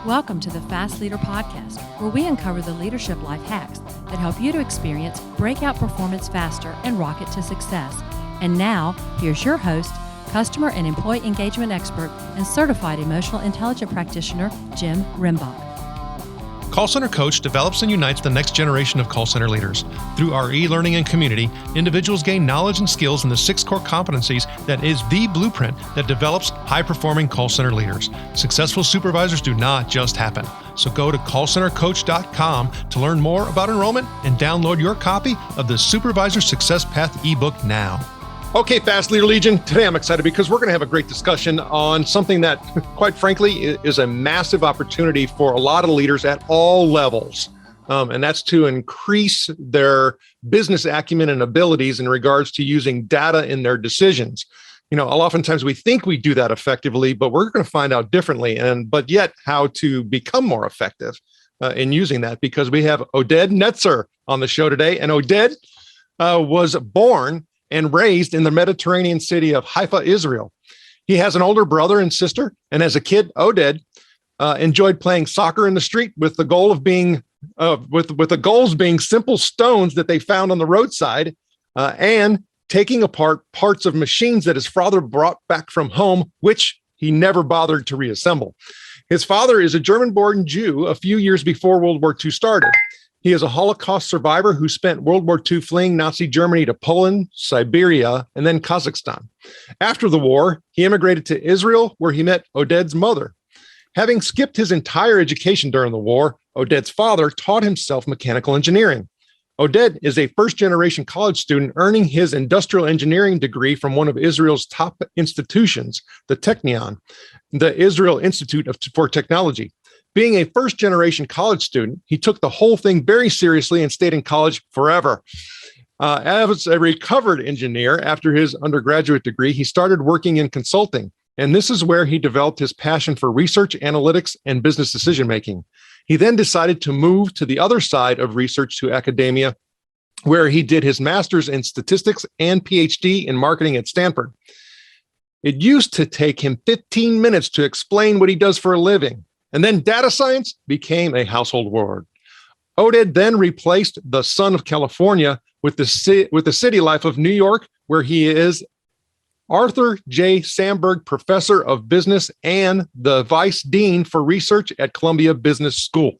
Welcome to the Fast Leader Podcast, where we uncover the leadership life hacks that help you to experience breakout performance faster and rocket to success. And now, here's your host, customer and employee engagement expert and certified emotional intelligence practitioner, Jim Rimbach. Call Center Coach develops and unites the next generation of call center leaders. Through our e-learning and community, individuals gain knowledge and skills in the 6 core competencies that is the blueprint that develops high-performing call center leaders. Successful supervisors do not just happen. So go to callcentercoach.com to learn more about enrollment and download your copy of the Supervisor Success Path ebook now. Okay, Fast Leader Legion, today I'm excited because we're going to have a great discussion on something that, quite frankly, is a massive opportunity for a lot of leaders at all levels. And that's to increase their business acumen and abilities in regards to using data in their decisions. You know, oftentimes we think we do that effectively, but we're going to find out differently, but yet how to become more effective in using that, because we have Oded Netzer on the show today. And Oded was born and raised in the Mediterranean city of Haifa, Israel. He has an older brother and sister, and as a kid, Oded enjoyed playing soccer in the street with the goal of being, with the goals being simple stones that they found on the roadside, and taking apart parts of machines that his father brought back from home, which he never bothered to reassemble. His father is a German-born Jew a few years before World War II started. He is a Holocaust survivor who spent World War II fleeing Nazi Germany to Poland, Siberia, and then Kazakhstan. After the war, he immigrated to Israel, where he met Oded's mother. Having skipped his entire education during the war, Oded's father taught himself mechanical engineering. Oded is a first-generation college student earning his industrial engineering degree from one of Israel's top institutions, the Technion, the Israel Institute for Technology. Being a first-generation college student, he took the whole thing very seriously and stayed in college forever. As a recovered engineer after his undergraduate degree, he started working in consulting, and this is where he developed his passion for research, analytics, and business decision-making. He then decided to move to the other side of research to academia, where he did his master's in statistics and PhD in marketing at Stanford. It used to take him 15 minutes to explain what he does for a living. And then data science became a household word. Oded then replaced the son of California with the city life of New York, where he is Arthur J. Sandberg Professor of Business and the Vice Dean for Research at Columbia Business School,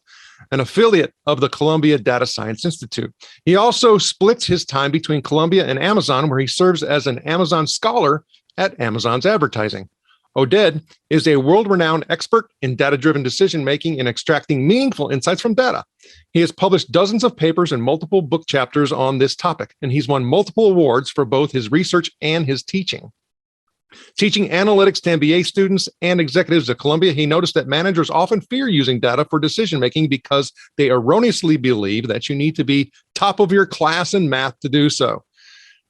an affiliate of the Columbia Data Science Institute. He also splits his time between Columbia and Amazon, where he serves as an Amazon scholar at Amazon's advertising. Oded is a world-renowned expert in data-driven decision-making and extracting meaningful insights from data. He has published dozens of papers and multiple book chapters on this topic, and he's won multiple awards for both his research and his teaching. Teaching analytics to MBA students and executives at Columbia, he noticed that managers often fear using data for decision-making because they erroneously believe that you need to be top of your class in math to do so.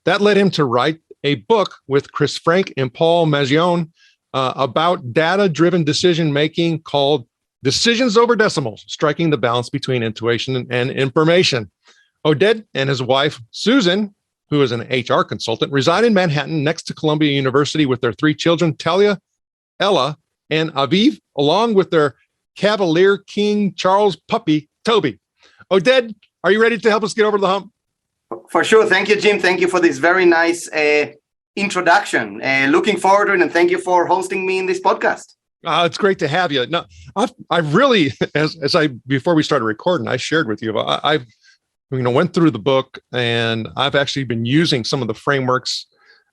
That led him to write a book with Chris Frank and Paul Maggione about data-driven decision-making called Decisions Over Decimals, Striking the Balance Between Intuition and Information. Oded and his wife, Susan, who is an HR consultant, reside in Manhattan next to Columbia University with their 3 children, Talia, Ella, and Aviv, along with their Cavalier King Charles puppy, Toby. Oded, are you ready to help us get over the hump? For sure. Thank you, Jim. Thank you for this very nice introduction. Looking forward to it, and thank you for hosting me in this podcast. It's great to have you. No, I really, before we started recording, I shared with you, I've went through the book, and I've actually been using some of the frameworks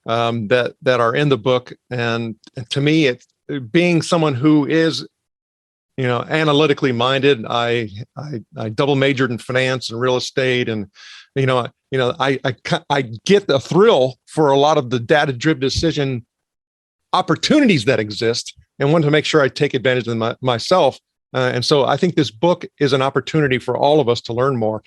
that are in the book. And to me, it being someone who is, analytically minded, I double majored in finance and real estate, and I get the thrill for a lot of the data-driven decision opportunities that exist, and want to make sure I take advantage of them myself. And so I think this book is an opportunity for all of us to learn more.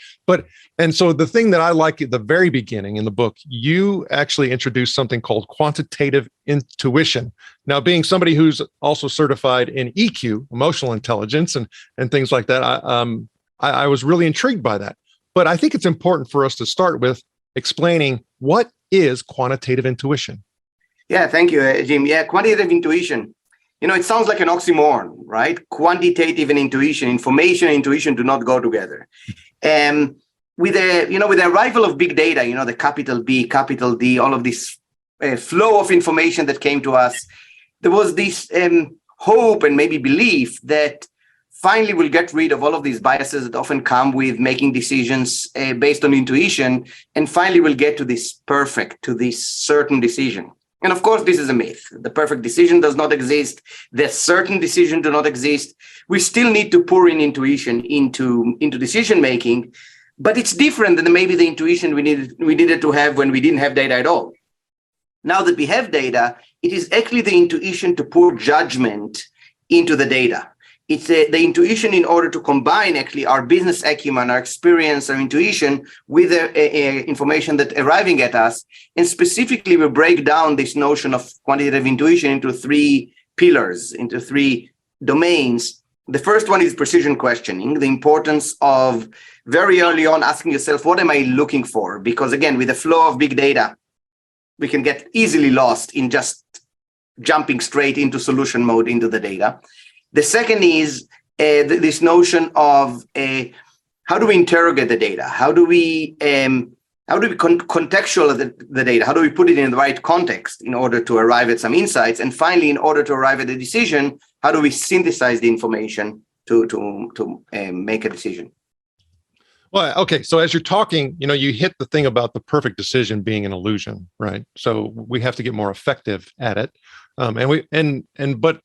And so the thing that I like at the very beginning in the book, you actually introduced something called quantitative intuition. Now, being somebody who's also certified in EQ, emotional intelligence, and things like that, I was really intrigued by that. But I think it's important for us to start with explaining what is quantitative intuition. Yeah, thank you, Jim. Yeah, quantitative intuition it sounds like an oxymoron, right? Quantitative and intuition, information and intuition do not go together. With the arrival of big data, the capital B, capital D, all of this flow of information that came to us, there was this hope and maybe belief that finally we'll get rid of all of these biases that often come with making decisions based on intuition, and finally we'll get to this certain decision. And of course, this is a myth. The perfect decision does not exist. The certain decision do not exist. We still need to pour in intuition into decision making, but it's different than maybe the intuition we needed to have when we didn't have data at all. Now that we have data, it is actually the intuition to pour judgment into the data. It's the intuition in order to combine actually our business acumen, our experience, our intuition with the information that's arriving at us. And specifically, we break down this notion of quantitative intuition into 3 pillars, into 3 domains. The first one is precision questioning, the importance of very early on asking yourself, what am I looking for? Because again, with the flow of big data, we can get easily lost in just jumping straight into solution mode into the data. The second is this notion of how do we interrogate the data? How do we contextualize the data? How do we put it in the right context in order to arrive at some insights? And finally, in order to arrive at a decision, how do we synthesize the information to make a decision? Well, okay. So as you're talking, you hit the thing about the perfect decision being an illusion, right? So we have to get more effective at it. But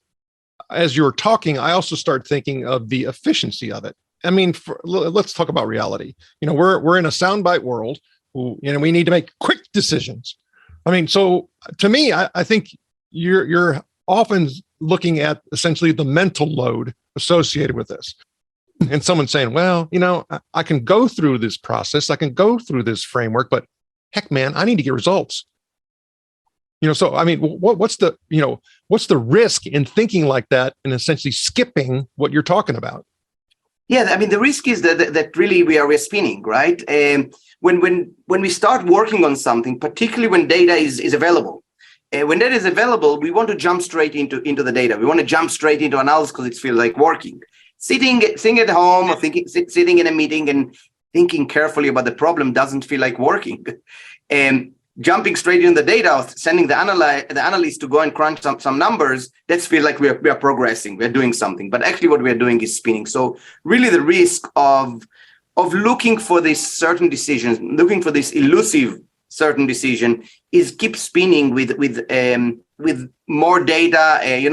as you were talking, I also start thinking of the efficiency of it. I mean, let's talk about reality. We're in a soundbite world. We need to make quick decisions. I mean, so to me, I think you're often looking at essentially the mental load associated with this. And someone saying, well, I can go through this process, I can go through this framework, but heck, man, I need to get results. So I mean, what's the risk in thinking like that and essentially skipping what you're talking about? Yeah, I mean, the risk is that really we are spinning, right? When we start working on something, particularly when data is available, when data is available, we want to jump straight into the data. We want to jump straight into analysis because it feels like working. Sitting at home or sitting in a meeting and thinking carefully about the problem doesn't feel like working. Jumping straight into the data, or sending the analyst to go and crunch some numbers, that's feel like we are progressing, we're doing something. But actually what we're doing is spinning. So really the risk of looking for this certain decisions, looking for this elusive certain decision is keep spinning with more data. In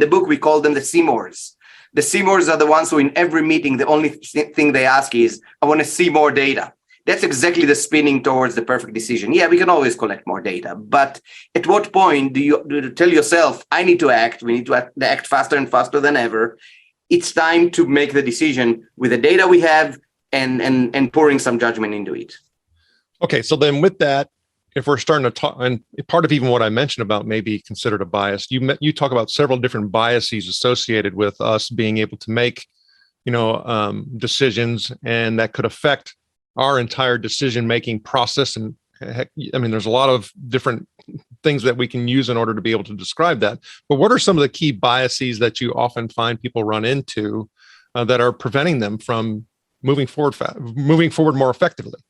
the book, we call them the Seymours. The Seymours are the ones who in every meeting, the only thing they ask is, I want to see more data. That's exactly the spinning towards the perfect decision. Yeah, we can always collect more data, but at what point do you tell yourself, I need to act, we need to act faster and faster than ever. It's time to make the decision with the data we have and pouring some judgment into it. Okay, so then with that, if we're starting to talk, and part of even what I mentioned about maybe considered a bias, you talk about several different biases associated with us being able to make, decisions, and that could affect our entire decision-making process. And heck, I mean, there's a lot of different things that we can use in order to be able to describe that. But what are some of the key biases that you often find people run into that are preventing them from moving forward more effectively?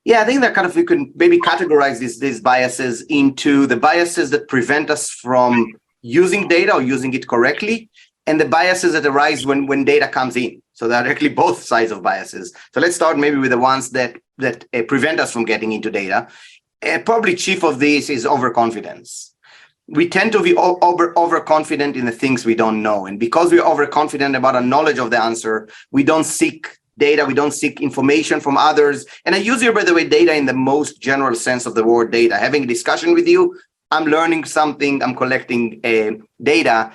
Yeah, I think that we can maybe categorize these biases into the biases that prevent us from using data or using it correctly, and the biases that arise when data comes in. So there are actually both sides of biases. So let's start maybe with the ones that prevent us from getting into data. Probably chief of these is overconfidence. We tend to be overconfident in the things we don't know. And because we're overconfident about our knowledge of the answer, we don't seek data, we don't seek information from others. And I use here, by the way, data in the most general sense of the word data. Having a discussion with you, I'm learning something, I'm collecting data.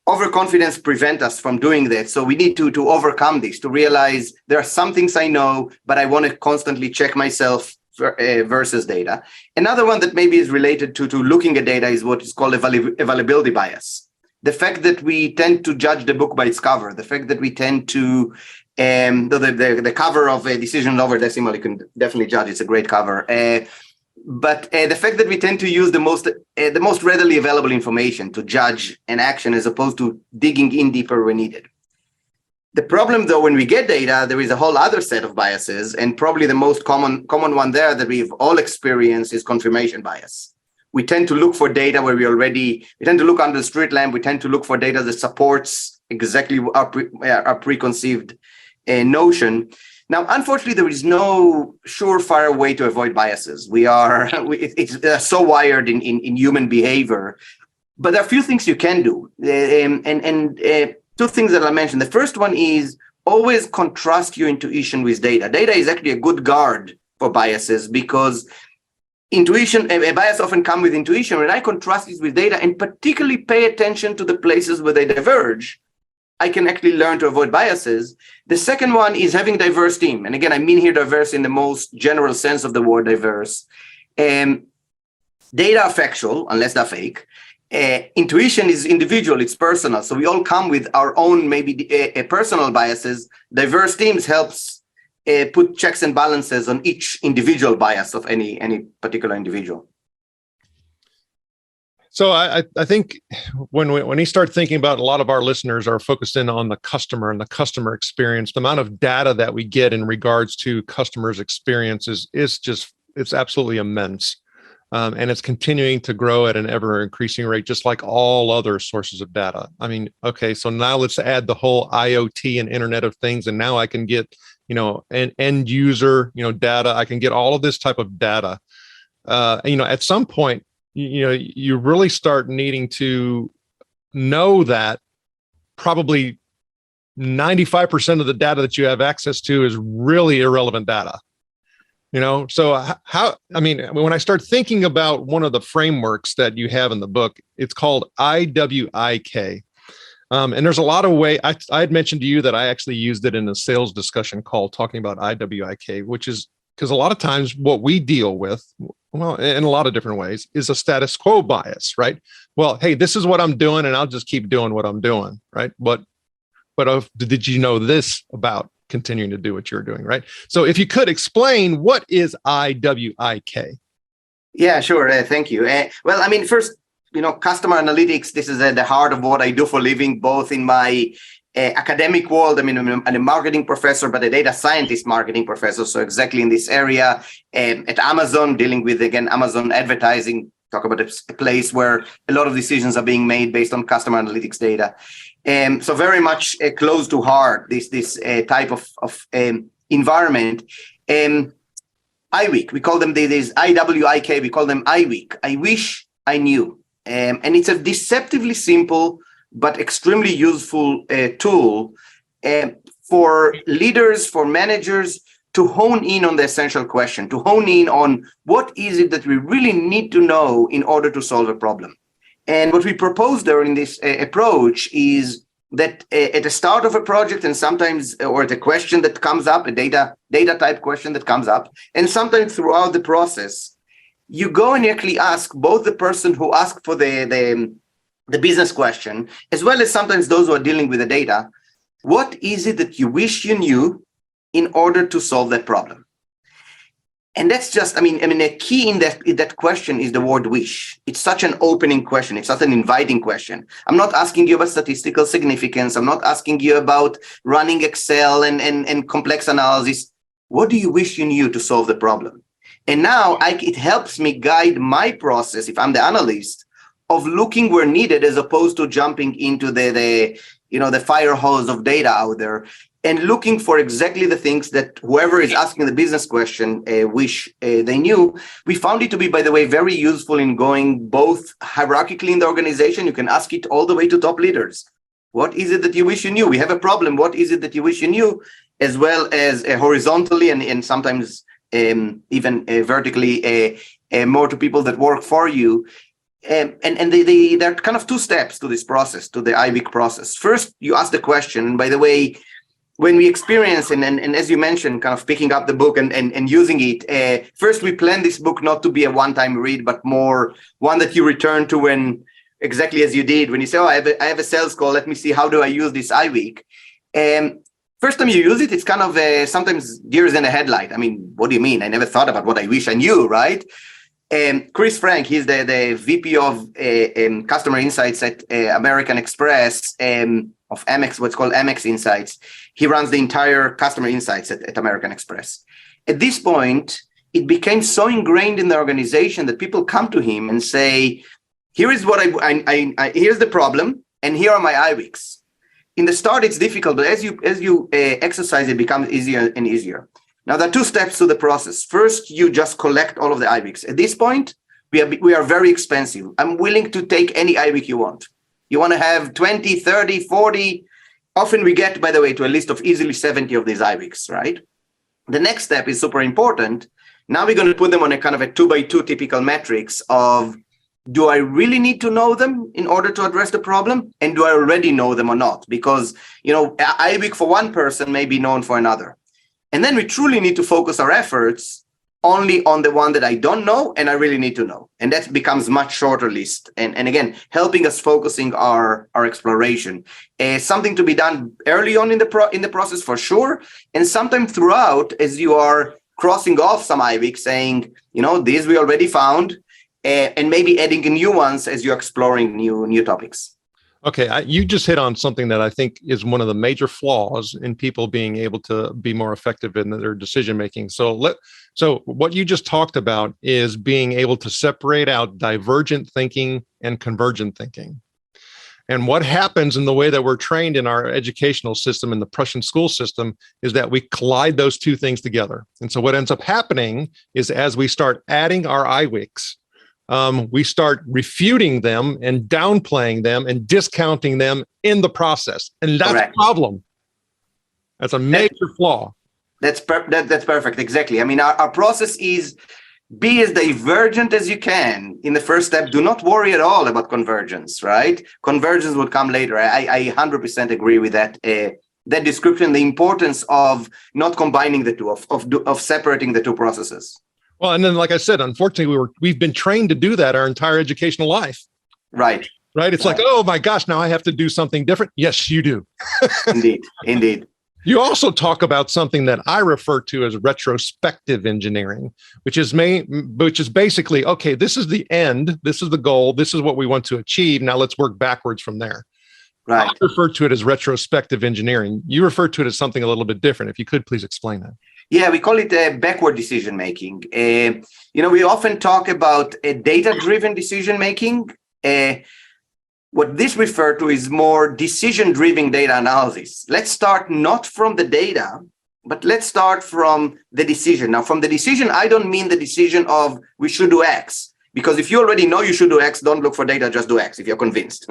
Overconfidence prevents us from doing that. So we need to overcome this, to realize there are some things I know, but I want to constantly check myself versus data. Another one that maybe is related to looking at data is what is called availability bias. The fact that we tend to judge the book by its cover, the fact that we tend to, the cover of a Decision Over Decimal, you can definitely judge, it's a great cover. But the fact that we tend to use the most readily available information to judge an action as opposed to digging in deeper when needed. The problem, though, when we get data, there is a whole other set of biases, and probably the most common one there that we've all experienced is confirmation bias. We tend to look for data where we tend to look under the street lamp. We tend to look for data that supports exactly our preconceived notion. Now, unfortunately, there is no surefire way to avoid biases. It's so wired in human behavior, but there are a few things you can do. Two things that I mentioned. The first one is always contrast your intuition with data. Data is actually a good guard for biases because a bias often comes with intuition. When I contrast it with data and particularly pay attention to the places where they diverge, I can actually learn to avoid biases. The second one is having a diverse team. And again, I mean here diverse in the most general sense of the word diverse. Data are factual, unless they're fake. Intuition is individual, it's personal. So we all come with our own maybe personal biases. Diverse teams helps put checks and balances on each individual bias of any particular individual. So I think when you start thinking about, a lot of our listeners are focused in on the customer and the customer experience, the amount of data that we get in regards to customers' experiences it's absolutely immense. And it's continuing to grow at an ever increasing rate, just like all other sources of data. I mean, okay, so now let's add the whole IoT and Internet of Things, and now I can get, an end user, data. I can get all of this type of data. At some point, you really start needing to know that probably 95% of the data that you have access to is really irrelevant data. So when I start thinking about one of the frameworks that you have in the book, it's called IWIK. And there's a lot of ways. I had mentioned to you that I actually used it in a sales discussion call talking about IWIK, which is because a lot of times what we deal with, well, in a lot of different ways, is a status quo bias, right? Well, hey, this is what I'm doing, and I'll just keep doing what I'm doing, right? But did you know this about continuing to do what you're doing, right? So if you could explain, what is IWIK? Yeah, sure. Thank you. First, customer analytics, this is at the heart of what I do for a living, both in my academic world. I'm a marketing professor, but a data scientist marketing professor. So exactly in this area at Amazon, dealing with, again, Amazon advertising, talk about a place where a lot of decisions are being made based on customer analytics data. So very much close to heart, this type of environment. IWIC, we call them this IWIK, we call them IWIC. I wish I knew. And it's a deceptively simple but extremely useful tool for leaders, for managers to hone in on the essential question, to hone in on what is it that we really need to know in order to solve a problem. And what we propose during this approach is that at the start of a project, and sometimes, or at a question that comes up, a data type question that comes up, and sometimes throughout the process, you go and actually ask both the person who asked for the business question, as well as sometimes those who are dealing with the data, what is it that you wish you knew in order to solve that problem? And that's just, a key in that question is the word wish. It's such an opening question. It's such an inviting question. I'm not asking you about statistical significance. I'm not asking you about running Excel and complex analysis. What do you wish you knew to solve the problem? And now it helps me guide my process, if I'm the analyst, of looking where needed, as opposed to jumping into the fire hose of data out there, and looking for exactly the things that whoever is asking the business question wish they knew. We found it to be, by the way, very useful in going both hierarchically in the organization. You can ask it all the way to top leaders. What is it that you wish you knew? We have a problem. What is it that you wish you knew? As well as horizontally and sometimes even vertically, more to people that work for you. And there are kind of two steps to this process, to the IWIC process. First, you ask the question. And by the way, when we experience, and as you mentioned, kind of picking up the book and using it, first we plan this book not to be a one-time read, but more one that you return to when, exactly as you did, when you say, oh, I have a sales call, let me see, how do I use this IWIC? First time you use it, it's kind of sometimes deers in the headlight. What do you mean? I never thought about what I wish I knew, right? Chris Frank, he's the VP of Customer Insights at American Express of Amex, what's called Amex Insights. He runs the entire Customer Insights at American Express. At this point, it became so ingrained in the organization that people come to him and say, here is what here's the problem, and here are my IWICs. In the start, it's difficult, but as you exercise, it becomes easier and easier. Now, there are two steps to the process. First, you just collect all of the IWICs. At this point, we are very expensive. I'm willing to take any IWIC you want. You want to have 20, 30, 40. Often we get, by the way, to a list of easily 70 of these IWICs, right? The next step is super important. Now we're going to put them on a kind of a 2x2 typical metrics of, do I really need to know them in order to address the problem? And do I already know them or not? Because, IWIC for one person may be known for another. And then we truly need to focus our efforts only on the one that I don't know and I really need to know. And that becomes much shorter list. And again, helping us focusing our exploration. Something to be done early on in the process for sure. And sometime throughout, as you are crossing off some IWIC, saying, these we already found, and maybe adding new ones as you're exploring new topics. Okay, you just hit on something that I think is one of the major flaws in people being able to be more effective in their decision making. So what you just talked about is being able to separate out divergent thinking and convergent thinking. And what happens in the way that we're trained in our educational system, in the Prussian school system, is that we collide those two things together. And so what ends up happening is as we start adding our IWICs, we start refuting them and downplaying them and discounting them in the process. And that's Correct. a problem. That's a major flaw. That's perfect. Exactly. I mean, our process is be as divergent as you can in the first step. Do not worry at all about convergence, right? Convergence will come later. I 100% agree with that. That description, the importance of not combining the two, of separating the two processes. Well, and then, like I said, unfortunately, we've been trained to do that our entire educational life. Right. It's like, oh my gosh, now I have to do something different. Yes, you do. Indeed. You also talk about something that I refer to as retrospective engineering, which is basically, okay, this is the end, this is the goal, this is what we want to achieve. Now let's work backwards from there. Right. I refer to it as retrospective engineering. You refer to it as something a little bit different. If you could please explain that. Yeah, we call it backward decision making. We often talk about data-driven decision making. What this refers to is more decision-driven data analysis. Let's start not from the data, but let's start from the decision. Now, from the decision, I don't mean the decision of we should do X, because if you already know you should do X, don't look for data, just do X if you're convinced.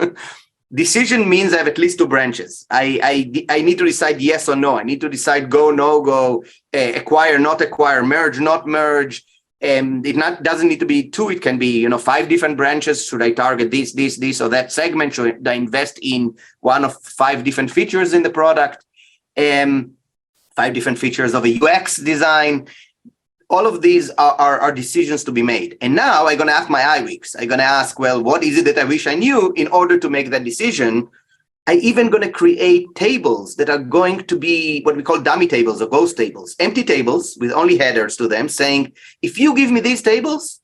Decision means I have at least two branches. I need to decide yes or no. I need to decide go, no go, acquire, not acquire, merge, not merge. It doesn't need to be two. It can be 5 different branches. Should I target this, or that segment? Should I invest in one of 5 different features in the product? 5 different features of a UX design. All of these are decisions to be made. And now I'm going to ask my IWICs. I'm going to ask, well, what is it that I wish I knew in order to make that decision? I'm even going to create tables that are going to be what we call dummy tables or ghost tables, empty tables with only headers to them saying, if you give me these tables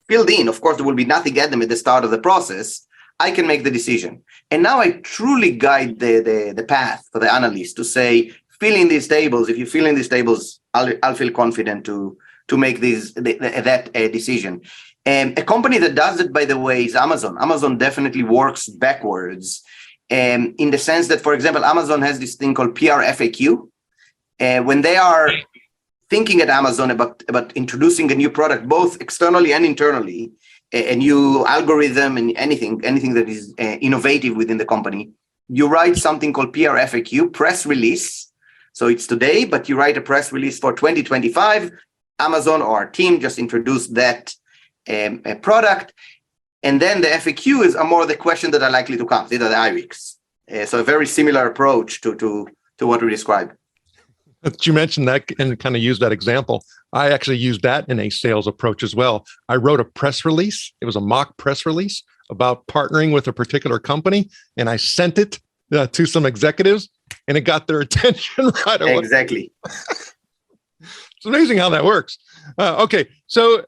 filled in, of course, there will be nothing at them at the start of the process, I can make the decision. And now I truly guide the path for the analyst to say, fill in these tables. If you fill in these tables, I'll feel confident to make that decision. A company that does it, by the way, is Amazon. Amazon definitely works backwards in the sense that, for example, Amazon has this thing called PRFAQ. When they are thinking at Amazon about introducing a new product, both externally and internally, a new algorithm and anything that is innovative within the company, you write something called PRFAQ, press release. So it's today, but you write a press release for 2025. Amazon or our team just introduced that product. And then the FAQs are more the question that are likely to come. These are the IWICs. So a very similar approach to what we described. You mentioned that and kind of used that example. I actually used that in a sales approach as well. I wrote a press release. It was a mock press release about partnering with a particular company. And I sent it to some executives and it got their attention right away. Exactly. It's amazing how that works. Okay, so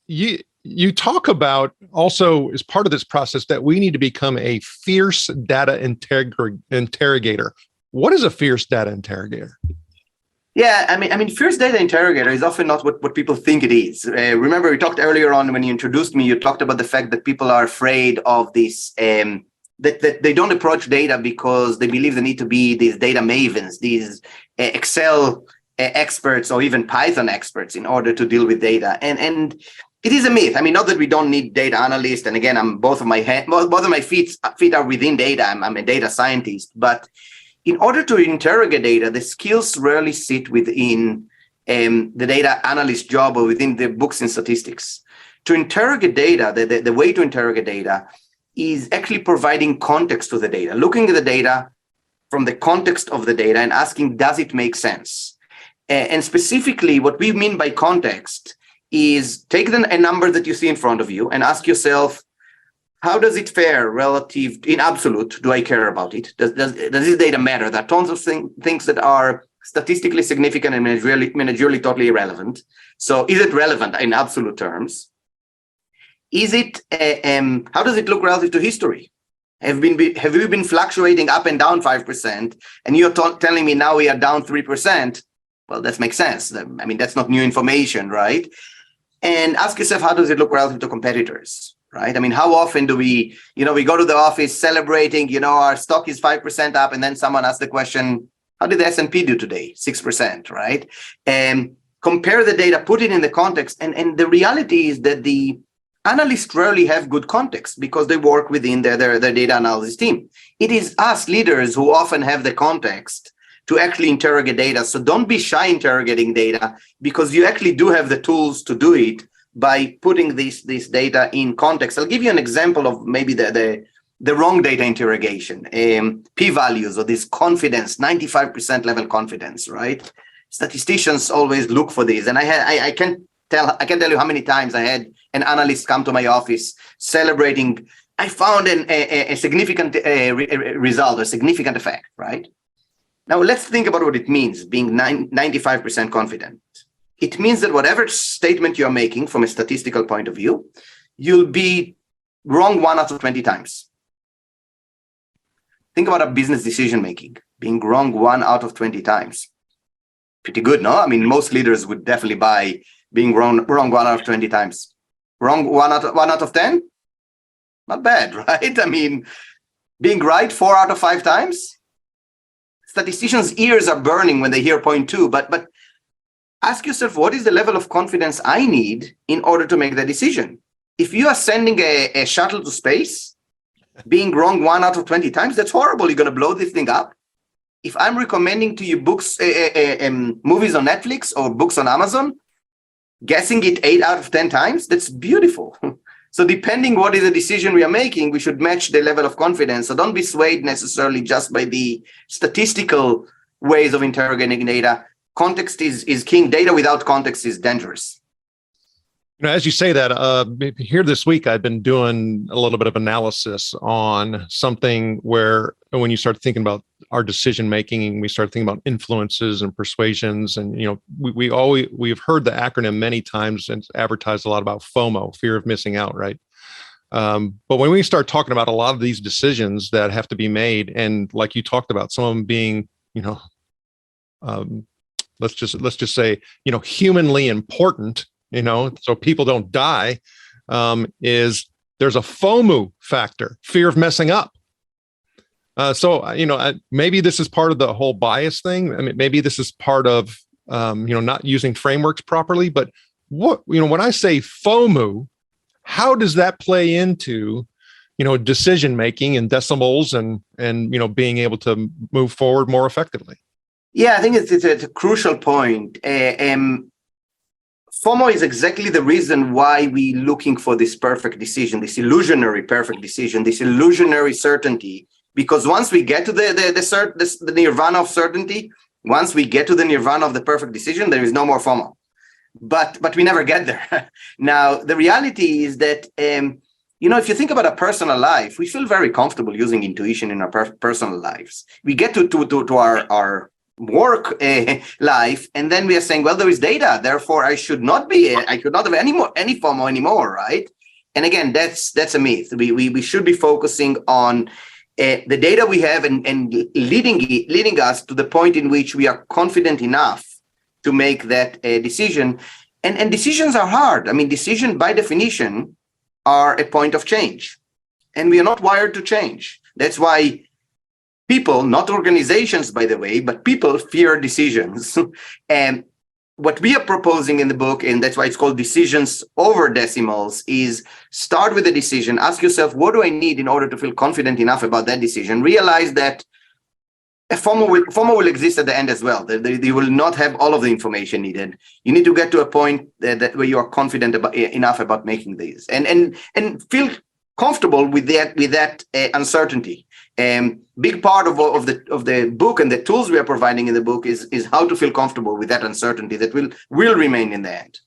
you talk about also as part of this process that we need to become a fierce data interrogator. What is a fierce data interrogator? Yeah, I mean, fierce data interrogator is often not what people think it is. Remember, we talked earlier on when you introduced me, you talked about the fact that people are afraid of this, that they don't approach data because they believe they need to be these data mavens, these Excel experts or even Python experts in order to deal with data. And it is a myth. I mean, not that we don't need data analysts. And again, both of my feet are within data. I'm a data scientist, but in order to interrogate data, the skills rarely sit within the data analyst job or within the books in statistics. To interrogate data, the way to interrogate data is actually providing context to the data, looking at the data from the context of the data and asking, does it make sense? And specifically, what we mean by context is take a number that you see in front of you and ask yourself, how does it fare relative in absolute? Do I care about it? Does this data matter? There are tons of things that are statistically significant and managerially totally irrelevant. So is it relevant in absolute terms? Is it, how does it look relative to history? Have we been fluctuating up and down 5%? And you're telling me now we are down 3%? Well, that makes sense. I mean, that's not new information, right? And ask yourself, how does it look relative to competitors? Right? I mean, how often do we go to the office celebrating, our stock is 5% up, and then someone asks the question, how did the S&P do today? 6%, right? And compare the data, put it in the context. And the reality is that the analysts rarely have good context because they work within their data analysis team. It is us leaders who often have the context to actually interrogate data. So don't be shy interrogating data because you actually do have the tools to do it by putting this data in context. I'll give you an example of maybe the wrong data interrogation, p-values or this confidence, 95% level confidence, right? Statisticians always look for these. And I can't tell you how many times I had an analyst come to my office celebrating, I found a significant result, a significant effect, right? Now let's think about what it means being 95% confident. It means that whatever statement you're making from a statistical point of view, you'll be wrong 1 out of 20 times. Think about a business decision making, being wrong 1 out of 20 times. Pretty good, no? I mean, most leaders would definitely buy being wrong 1 out of 20 times. Wrong 1 out of 10? Not bad, right? I mean, being right 4 out of 5 times? Statisticians' ears are burning when they hear 0.2, but ask yourself, what is the level of confidence I need in order to make the decision? If you are sending a shuttle to space, being wrong 1 out of 20 times, that's horrible. You're going to blow this thing up. If I'm recommending to you books, movies on Netflix or books on Amazon, guessing it 8 out of 10 times, that's beautiful. So depending what is the decision we are making, we should match the level of confidence. So don't be swayed necessarily just by the statistical ways of interrogating data. Context is king. Data without context is dangerous. As you say that, here this week, I've been doing a little bit of analysis on something where when you start thinking about our decision making, we start thinking about influences and persuasions, and we've heard the acronym many times and it's advertised a lot about FOMO, fear of missing out, right? But when we start talking about a lot of these decisions that have to be made, and like you talked about, some of them being, let's just say, humanly important, so people don't die, is there's a FOMO factor, fear of messing up. Maybe this is part of the whole bias thing. I mean, maybe this is part of, not using frameworks properly, but when I say FOMO, how does that play into, decision-making and decimals and being able to move forward more effectively? Yeah, I think it's a crucial point. FOMO is exactly the reason why we're looking for this perfect decision, this illusionary perfect decision, this illusionary certainty. Because once we get to the nirvana of certainty, once we get to the nirvana of the perfect decision, there is no more FOMO. But we never get there. Now, the reality is that, if you think about a personal life, we feel very comfortable using intuition in our personal lives. We get to our work life, and then we are saying, well, there is data, therefore I should not have any FOMO anymore, right? And again, that's a myth. We should be focusing on the data we have and leading us to the point in which we are confident enough to make that decision. And decisions are hard. I mean, decision by definition are a point of change, and we are not wired to change. That's why people, not organizations, by the way, but people fear decisions. And what we are proposing in the book, and that's why it's called Decisions Over Decimals, is start with a decision. Ask yourself, what do I need in order to feel confident enough about that decision? Realize that a FOMO will exist at the end as well. They will not have all of the information needed. You need to get to a point that where you are confident enough about making these, and feel comfortable with that uncertainty. Big part of the book and the tools we are providing in the book is how to feel comfortable with that uncertainty that will remain in the end.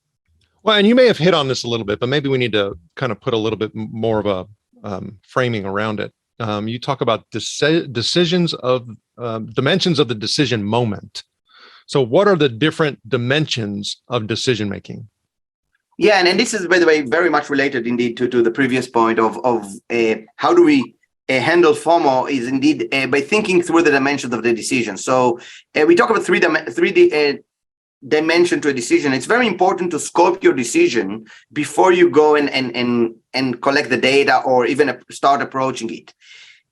Well, and you may have hit on this a little bit, but maybe we need to kind of put a little bit more of a framing around it. You talk about dimensions of the decision moment. So what are the different dimensions of decision making? Yeah, and this is, by the way, very much related indeed to the previous point of how do we handle FOMO is indeed by thinking through the dimensions of the decision. So we talk about three dimension to a decision. It's very important to scope your decision before you go and collect the data or even start approaching it.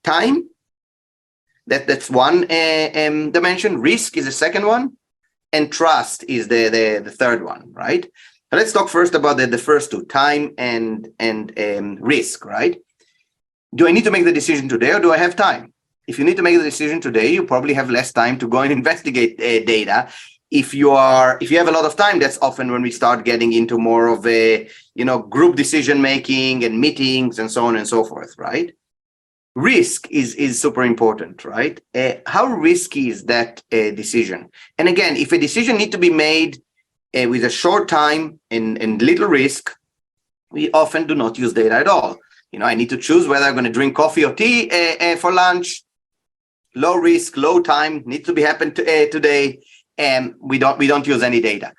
Time, that's one dimension. Risk is the second one, and trust is the third one, right? So let's talk first about the first two, time and risk, right? Do I need to make the decision today, or do I have time? If you need to make the decision today, you probably have less time to go and investigate data. If you have a lot of time, that's often when we start getting into more of a group decision making and meetings and so on and so forth, right? Risk is super important, right? How risky is that decision? And again, if a decision needs to be made with a short time and little risk, we often do not use data at all. I need to choose whether I'm going to drink coffee or tea for lunch. Low risk, low time, needs to be happen today, and we don't use any data.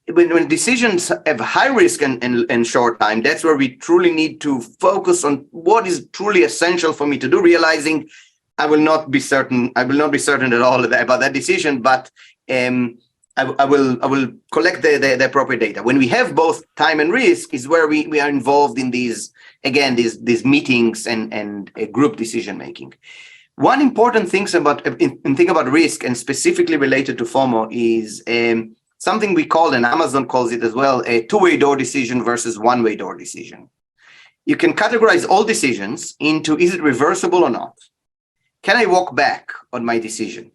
When decisions have high risk and short time, that's where we truly need to focus on what is truly essential for me to do, realizing I will not be certain at all about that decision, but I will collect the appropriate data. When we have both time and risk is where we are involved in these meetings and group decision making. One important thing about risk, and specifically related to FOMO, is something we call, and Amazon calls it as well, a two-way door decision versus one-way door decision. You can categorize all decisions into, is it reversible or not? Can I walk back on my decision?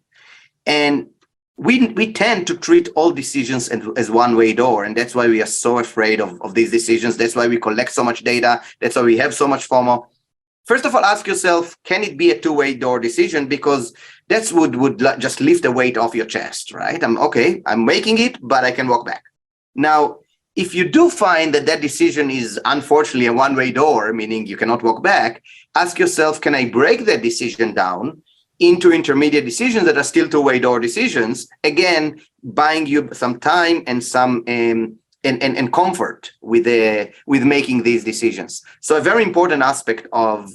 And we tend to treat all decisions as one-way door, and that's why we are so afraid of these decisions. That's why we collect so much data. That's why we have so much FOMO. First of all, ask yourself, can it be a two-way door decision? Because that would just lift the weight off your chest, right? I'm making it, but I can walk back. Now, if you do find that decision is unfortunately a one-way door, meaning you cannot walk back, ask yourself, can I break that decision down into intermediate decisions that are still two-way door decisions, again, buying you some time and some and comfort with making these decisions. So a very important aspect of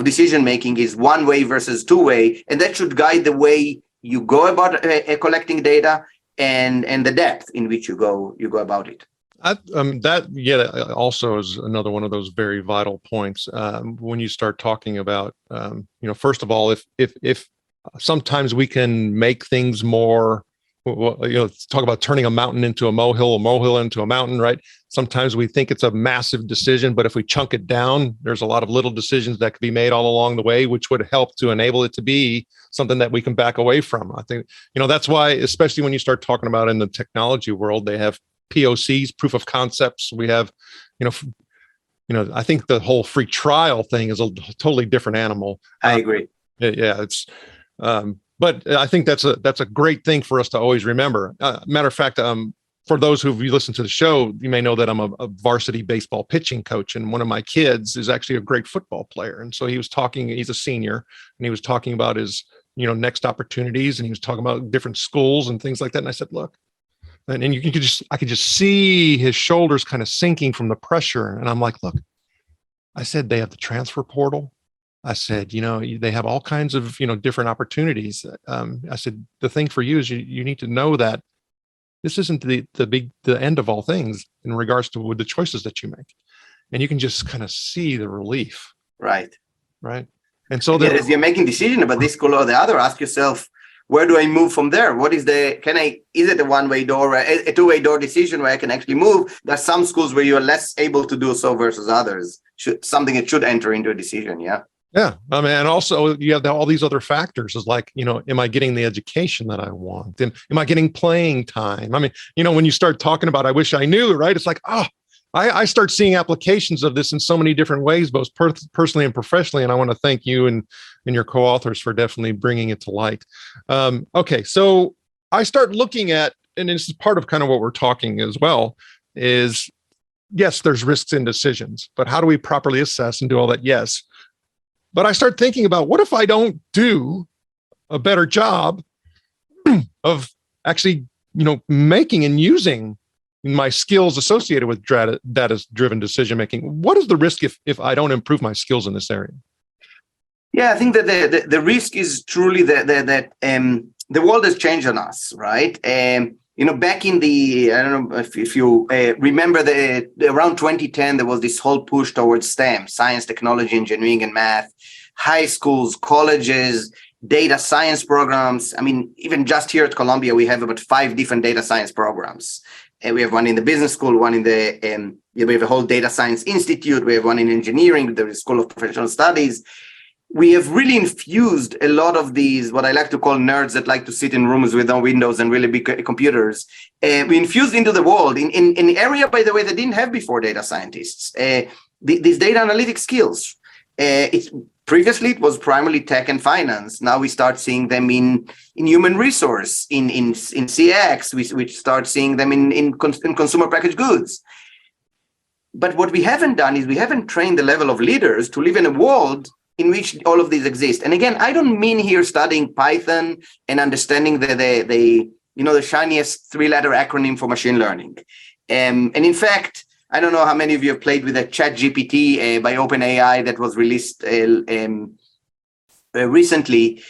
decision making is one way versus two way, and that should guide the way you go about collecting data and the depth in which you go about it. That also is another one of those very vital points when you start talking about first of all, if sometimes we can make things more, talk about turning a mountain into a molehill into a mountain, right? Sometimes we think it's a massive decision, but if we chunk it down, there's a lot of little decisions that could be made all along the way, which would help to enable it to be something that we can back away from. I think, that's why, especially when you start talking about in the technology world, they have POCs, proof of concepts. We have, I think the whole free trial thing is a totally different animal. I agree. Yeah, it's, but I think that's a great thing for us to always remember. Matter of fact, for those who've listened to the show, you may know that I'm a varsity baseball pitching coach, and one of my kids is actually a great football player. And so he's a senior, and he was talking about his next opportunities, and he was talking about different schools and things like that. And I said, look, and I could just see his shoulders kind of sinking from the pressure. And I'm like, look, I said, they have the transfer portal. I said, they have all kinds of, different opportunities. I said, the thing for you is you need to know that this isn't the end of all things in regards to the choices that you make. And you can just kind of see the relief. Right. Right. And so as you're making decision about this school or the other, ask yourself, where do I move from there? Is it a one-way door, a two-way door decision where I can actually move? There's some schools where you are less able to do so versus others. Something that should enter into a decision. Yeah. Yeah. I mean, and also you have all these other factors is like, am I getting the education that I want? Am I getting playing time? I mean, when you start talking about, I wish I knew, right? It's like, I start seeing applications of this in so many different ways, both personally and professionally. And I want to thank you and your co-authors for definitely bringing it to light. Okay. So I start looking at, and this is part of kind of what we're talking as well, is yes, there's risks in decisions, but how do we properly assess and do all that? Yes. But I start thinking about, what if I don't do a better job of actually, making and using my skills associated with data-driven decision-making? What is the risk if I don't improve my skills in this area? Yeah, I think that the risk is truly that the world has changed on us, right? Back in I don't know if you remember around 2010, there was this whole push towards STEM, science, technology, engineering, and math, high schools, colleges, data science programs. I mean, even just here at Columbia, we have about 5 different data science programs. And we have one in the business school, one in we have a whole data science institute. We have one in engineering, the School of Professional Studies. We have really infused a lot of these, what I like to call nerds that like to sit in rooms with no windows and really big computers. We infused into the world in an area, by the way, that didn't have before data scientists. These data analytic skills. Previously, it was primarily tech and finance. Now we start seeing them in human resource, in CX. We start seeing them in consumer packaged goods. But what we haven't done is we haven't trained the level of leaders to live in a world in which all of these exist. And again, I don't mean here studying Python and understanding the shiniest 3-letter acronym for machine learning. And in fact, I don't know how many of you have played with a ChatGPT by OpenAI that was released recently.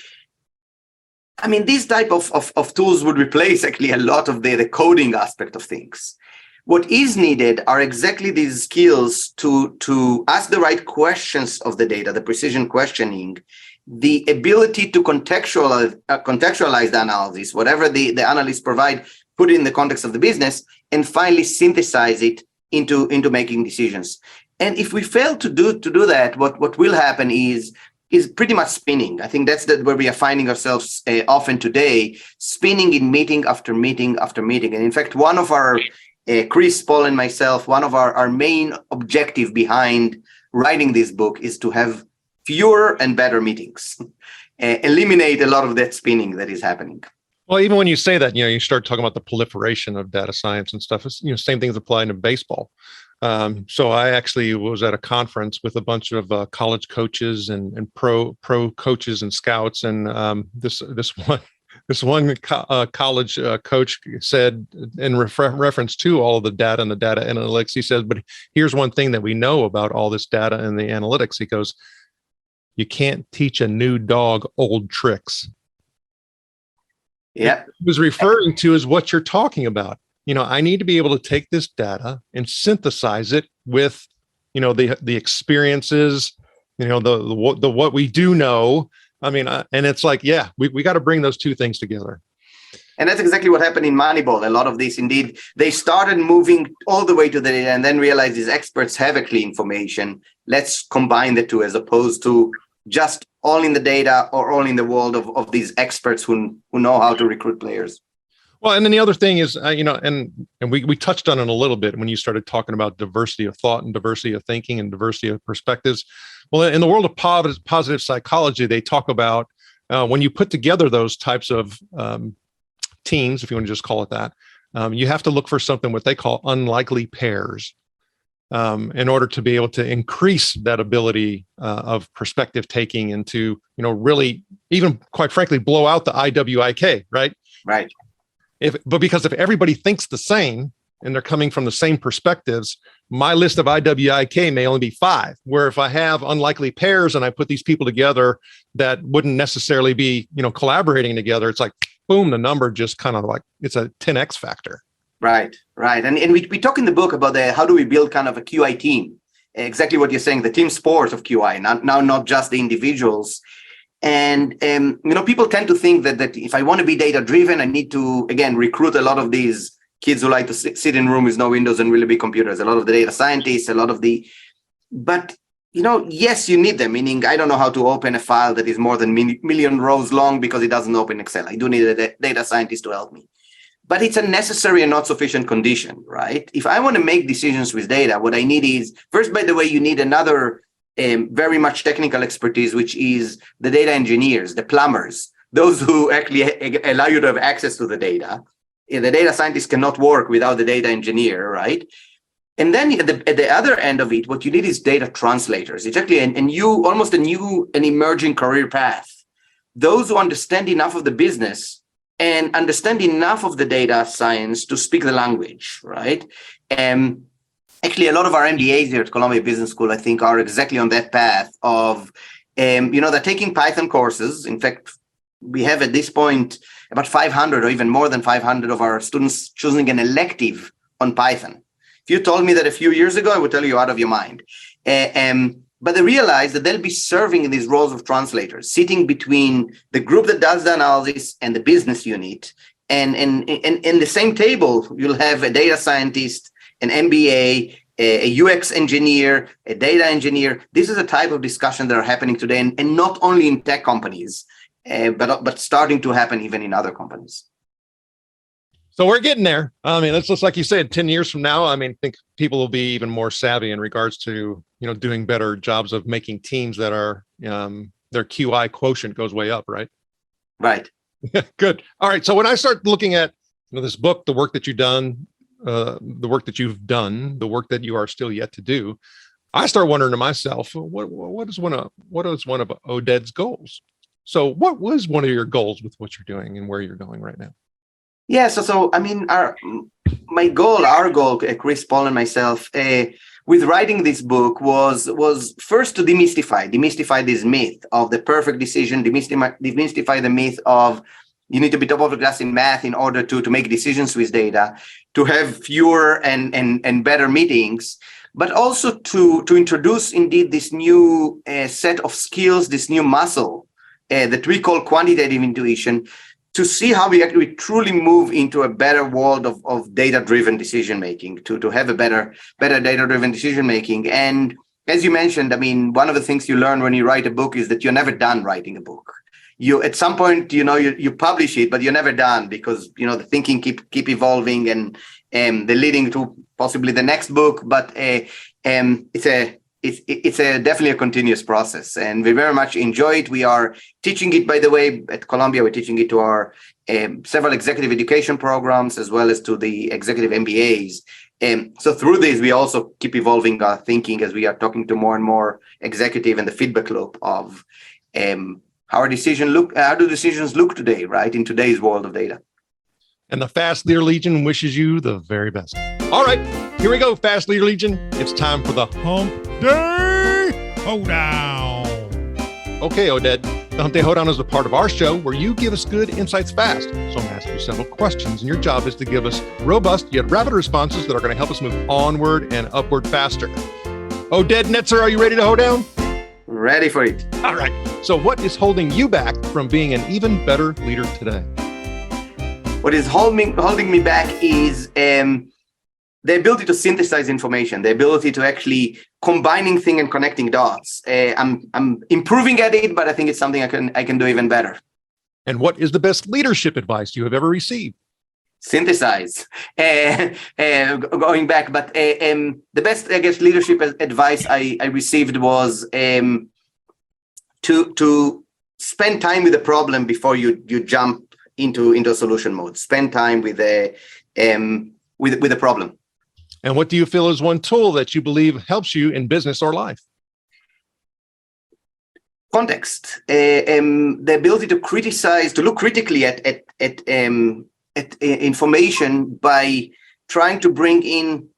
I mean, these type of tools would replace actually a lot of the coding aspect of things. What is needed are exactly these skills to ask the right questions of the data, the precision questioning, the ability to contextualize the analysis, whatever the analysts provide, put it in the context of the business, and finally synthesize it into making decisions. And if we fail to do that, what will happen is pretty much spinning. I think that's where we are finding ourselves often today, spinning in meeting after meeting after meeting. And in fact, one of our Chris, Paul, and myself, one of our main objective behind writing this book is to have fewer and better meetings, eliminate a lot of that spinning that is happening. Well, even when you say that, you start talking about the proliferation of data science and stuff. It's, same things apply to baseball. So I actually was at a conference with a bunch of college coaches and pro coaches and scouts, and this one college coach said, in reference to all of the data and the data analytics, he says, but here's one thing that we know about all this data and the analytics. He goes, you can't teach a new dog old tricks. Yeah, he was referring to is what you're talking about. I need to be able to take this data and synthesize it with, the experiences, the what we do know. I mean, and it's like, yeah, we got to bring those two things together. And that's exactly what happened in Moneyball. A lot of this, indeed, they started moving all the way to the data and then realized these experts have a clean information. Let's combine the two as opposed to just all in the data or all in the world of these experts who know how to recruit players. Well, and then the other thing is, and we touched on it a little bit when you started talking about diversity of thought and diversity of thinking and diversity of perspectives. Well, in the world of positive psychology, they talk about when you put together those types of teams, if you want to just call it that, you have to look for something what they call unlikely pairs. in order to be able to increase that ability of perspective taking and to, really even quite frankly, blow out the IWIK, right? Right. But because if everybody thinks the same and they're coming from the same perspectives, my list of IWIK may only be 5, where if I have unlikely pairs and I put these people together that wouldn't necessarily be, collaborating together, it's like, boom, the number just kind of like, it's a 10x factor. Right. And we talk in the book about how do we build kind of a QI team, exactly what you're saying, the team sport of QI, not just the individuals. And, people tend to think that if I want to be data driven, I need to, again, recruit a lot of these kids who like to sit in a room with no windows and really big computers, a lot of the data scientists, but yes, you need them, meaning I don't know how to open a file that is more than million rows long because it doesn't open Excel. I do need a data scientist to help me. But it's a necessary and not sufficient condition, right? If I want to make decisions with data, what I need is, first, by the way, you need another very much technical expertise, which is the data engineers, the plumbers, those who actually allow you to have access to the data. The data scientist cannot work without the data engineer, right? And then at the other end of it, what you need is data translators. It's actually an emerging career path. Those who understand enough of the business and understand enough of the data science to speak the language, right? Actually, a lot of our MBAs here at Columbia Business School, I think, are exactly on that path of, they're taking Python courses. In fact, we have at this point about 500 or even more than 500 of our students choosing an elective on Python. If you told me that a few years ago, I would tell you out of your mind. But they realize that they'll be serving in these roles of translators, sitting between the group that does the analysis and the business unit. And in the same table, you'll have a data scientist, an MBA, a UX engineer, a data engineer. This is a type of discussion that are happening today, and not only in tech companies, but starting to happen even in other companies. So we're getting there. I mean, it's just like you said, 10 years from now, I think people will be even more savvy in regards to, doing better jobs of making teams that are, their QI quotient goes way up, right? Right. Good. All right. So when I start looking at this book, the work that you've done, the work that you are still yet to do, I start wondering to myself, what is one of Oded's goals? So what was one of your goals with what you're doing and where you're going right now? Yeah, so our goal, Chris, Paul, and myself, with writing this book was first to demystify this myth of the perfect decision, demystify the myth of you need to be top of the class in math in order to make decisions with data, to have fewer and better meetings, but also to introduce indeed this new set of skills, this new muscle that we call quantitative intuition, to see how we actually truly move into a better world of data-driven decision-making, to have a better data-driven decision-making. And as you mentioned, one of the things you learn when you write a book is that you're never done writing a book. You, at some point, you publish it, but you're never done because, the thinking keep evolving and they're leading to possibly the next book. But it's definitely a continuous process, and we very much enjoy it. We are teaching it, by the way, at Columbia. We're teaching it to our several executive education programs as well as to the executive MBAs. So through this, we also keep evolving our thinking as we are talking to more and more executive and the feedback loop of how do decisions look today, right, in today's world of data. And the Fast Leader Legion wishes you the very best. All right, here we go, Fast Leader Legion. It's time for the Hump Day Hoedown. Okay, Oded, the Hump Day Hoedown is a part of our show where you give us good insights fast. So I'm going to ask you several questions, and your job is to give us robust yet rapid responses that are going to help us move onward and upward faster. Oded Netzer, are you ready to hoedown? Ready for it. All right. So what is holding you back from being an even better leader today? What is holding me back is the ability to synthesize information, the ability to actually combining things and connecting dots. I'm improving at it, but I think it's something I can do even better. And what is the best leadership advice you have ever received? Synthesize. Going back, but the best, I guess, leadership advice I received was to spend time with the problem before you jump into solution mode. Spend time with the problem. And what do you feel is one tool that you believe helps you in business or life? Context, the ability to criticize, to look critically at information by trying to bring in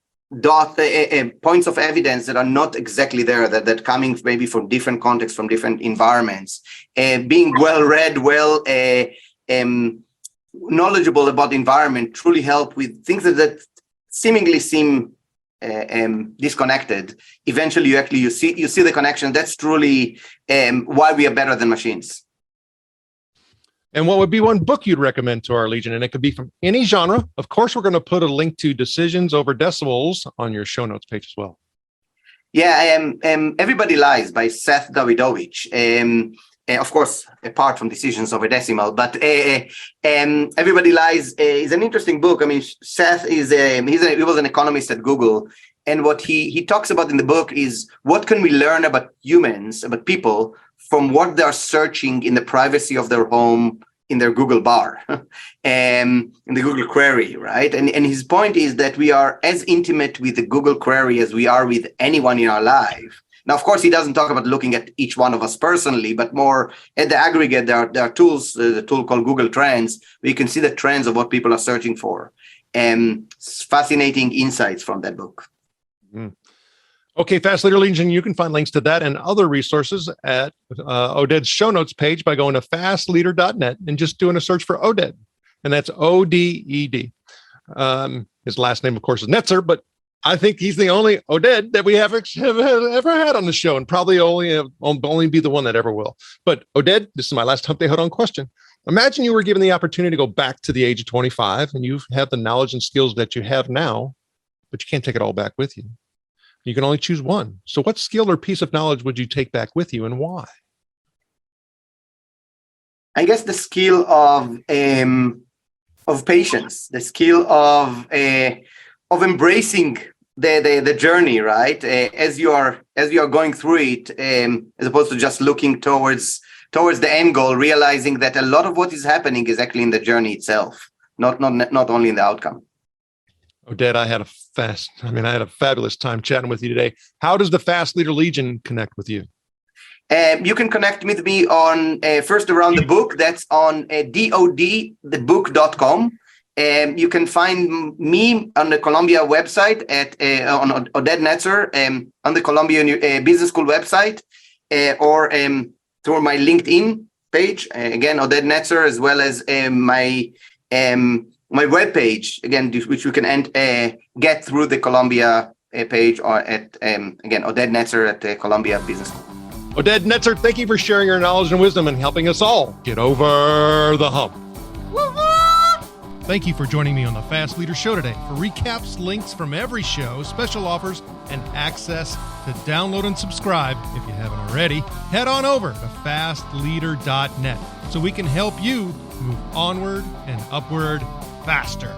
points of evidence that are not exactly there, that coming maybe from different contexts, from different environments, being well read, knowledgeable about the environment truly help with things that seemingly seem disconnected. Eventually, you see the connection. That's truly why we are better than machines. And what would be one book you'd recommend to our Legion? And it could be from any genre. Of course, we're going to put a link to Decisions Over Decibels on your show notes page as well. Yeah, Everybody Lies by Seth Davidovich. Of course, apart from Decisions Over Decimal, but Everybody Lies is an interesting book. I mean, Seth he was an economist at Google, and what he talks about in the book is what can we learn about humans, about people, from what they're searching in the privacy of their home, in their Google bar, in the Google query, right? And his point is that we are as intimate with the Google query as we are with anyone in our life. Now, of course, he doesn't talk about looking at each one of us personally, but more at the aggregate. There are tools, the tool called Google Trends, where you can see the trends of what people are searching for. Fascinating insights from that book. Mm. Okay, Fast Leader Legion, you can find links to that and other resources at Oded's show notes page by going to fastleader.net and just doing a search for Oded. And that's Oded. His last name, of course, is Netzer, but I think he's the only Oded that we have ever had on the show, and probably only be the one that ever will. But Oded, this is my last Hump Day Hold On question. Imagine you were given the opportunity to go back to the age of 25 and you have the knowledge and skills that you have now, but you can't take it all back with you. You can only choose one. So what skill or piece of knowledge would you take back with you, and why? I guess the skill of patience, the skill of embracing the journey, right? As you are going through it, as opposed to just looking towards the end goal, realizing that a lot of what is happening is actually in the journey itself, not only in the outcome. Oded, I had a fabulous time chatting with you today. How does the Fast Leader Legion connect with you? You can connect with me on first around the book. That's on dodthebook.com. You can find me on the Columbia website on Oded Netzer, on the Columbia Business School website, or through my LinkedIn page. Again, Oded Netzer, as well as my webpage, again, which you can get through the Columbia page, or at again, Oded Netzer at the Columbia Business School. Oded Netzer, thank you for sharing your knowledge and wisdom and helping us all get over the hump. Thank you for joining me on the Fast Leader Show today. For recaps, links from every show, special offers, and access to download and subscribe, if you haven't already, head on over to fastleader.net so we can help you move onward and upward faster.